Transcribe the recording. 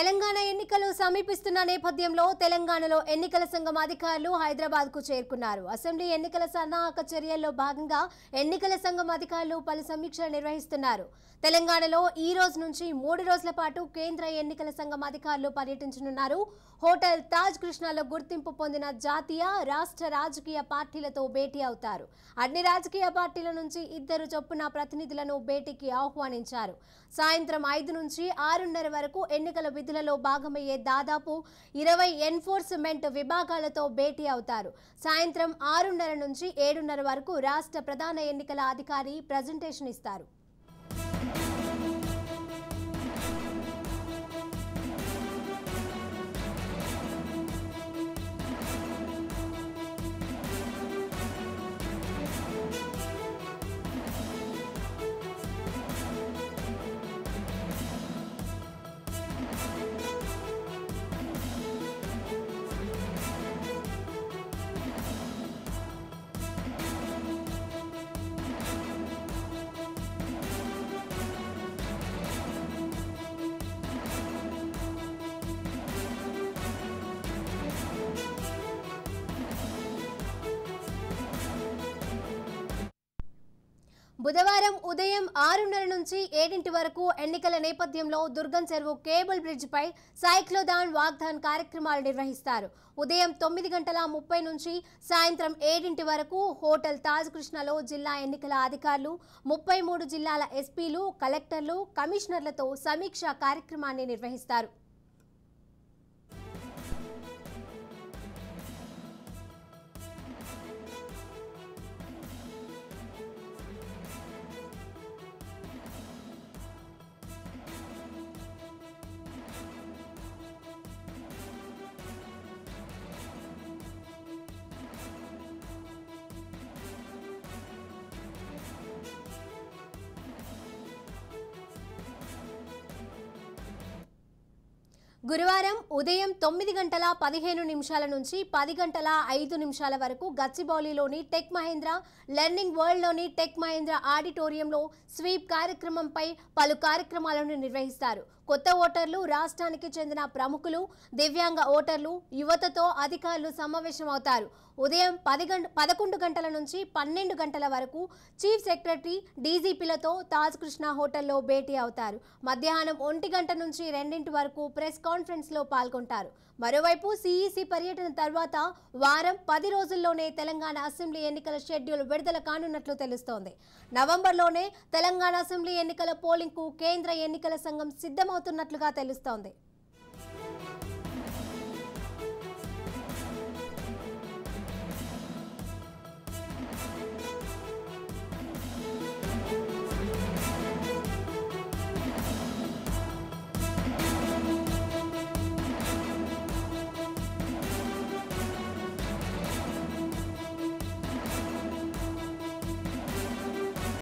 తెలంగాణ ఎన్నికలు సమీపిస్తున్న నేపథ్యంలో తెలంగాణలో ఎన్నికల సంఘం అధికారులు హైదరాబాద్కు చేరుకున్నారు. అసెంబ్లీ ఎన్నికల సన్నాహక చర్యల్లో భాగంగా ఎన్నికల సంఘం అధికారులు పలు సమీక్షలు నిర్వహిస్తున్నారు. తెలంగాణలో ఈ రోజు నుంచి 3 రోజుల పాటు కేంద్ర ఎన్నికల సంఘం అధికారులు పర్యటించనున్నారు. హోటల్ తాజ్ కృష్ణాలో గుర్తింపు పొందిన జాతీయ, రాష్ట్ర రాజకీయ పార్టీలతో భేటీ అవుతారు. అన్ని రాజకీయ పార్టీల నుంచి 2 చొప్పున ప్రతినిధులను భేటీకి ఆహ్వానించారు. సాయంత్రం 5 నుంచి 6:30 వరకు ఎన్నికల విధులలో భాగమయ్యే దాదాపు 20 ఎన్ఫోర్స్మెంట్ విభాగాలతో భేటీ అవుతారు. సాయంత్రం 6:30 నుంచి 7:30 వరకు రాష్ట్ర ప్రధాన ఎన్నికల అధికారి ప్రజెంటేషన్ ఇస్తారు. బుధవారం ఉదయం 6:30 నుంచి 7 వరకు ఎన్నికల నేపథ్యంలో దుర్గం చెరువు కేబుల్ బ్రిడ్జ్ పై సైక్లోథాన్ వాగ్దాన్ కార్యక్రమాలు నిర్వహిస్తారు. ఉదయం 9:30 నుంచి సాయంత్రం 7 వరకు హోటల్ తాజ్ కృష్ణలో జిల్లా ఎన్నికల అధికారులు 33 జిల్లాల ఎస్పీలు, కలెక్టర్లు, కమిషనర్లతో సమీక్ష కార్యక్రమాన్ని నిర్వహిస్తారు. గురువారం ఉదయం 9:15 నుంచి 10:05 వరకు గచ్చిబౌలిలోని టెక్ మహేంద్ర, లెర్నింగ్ వరల్డ్లోని టెక్ మహేంద్ర ఆడిటోరియంలో స్వీప్ కార్యక్రమంపై పలు కార్యక్రమాలను నిర్వహిస్తారు. కొత్త ఓటర్లు, రాష్ట్రానికి చెందిన ప్రముఖులు, దివ్యాంగ ఓటర్లు, యువతతో అధికారులు సమావేశమవుతారు. ఉదయం 11 గంటల నుంచి 12 గంటల వరకు చీఫ్ సెక్రటరీ, డీజీపీలతో తాజ్ కృష్ణ హోటల్లో భేటీ అవుతారు. మధ్యాహ్నం 1 గంట నుంచి 2 వరకు ప్రెస్ కాన్ఫరెన్స్లో పాల్గొంటారు. మరోవైపు సిఈసి పర్యటన తర్వాత వారం 10 రోజుల్లోనే తెలంగాణ అసెంబ్లీ ఎన్నికల షెడ్యూల్ విడుదల కానున్నట్లు తెలుస్తోంది. నవంబర్లోనే తెలంగాణ అసెంబ్లీ ఎన్నికల పోలింగ్కు కేంద్ర ఎన్నికల సంఘం సిద్ధమవుతున్నట్లుగా తెలుస్తోంది.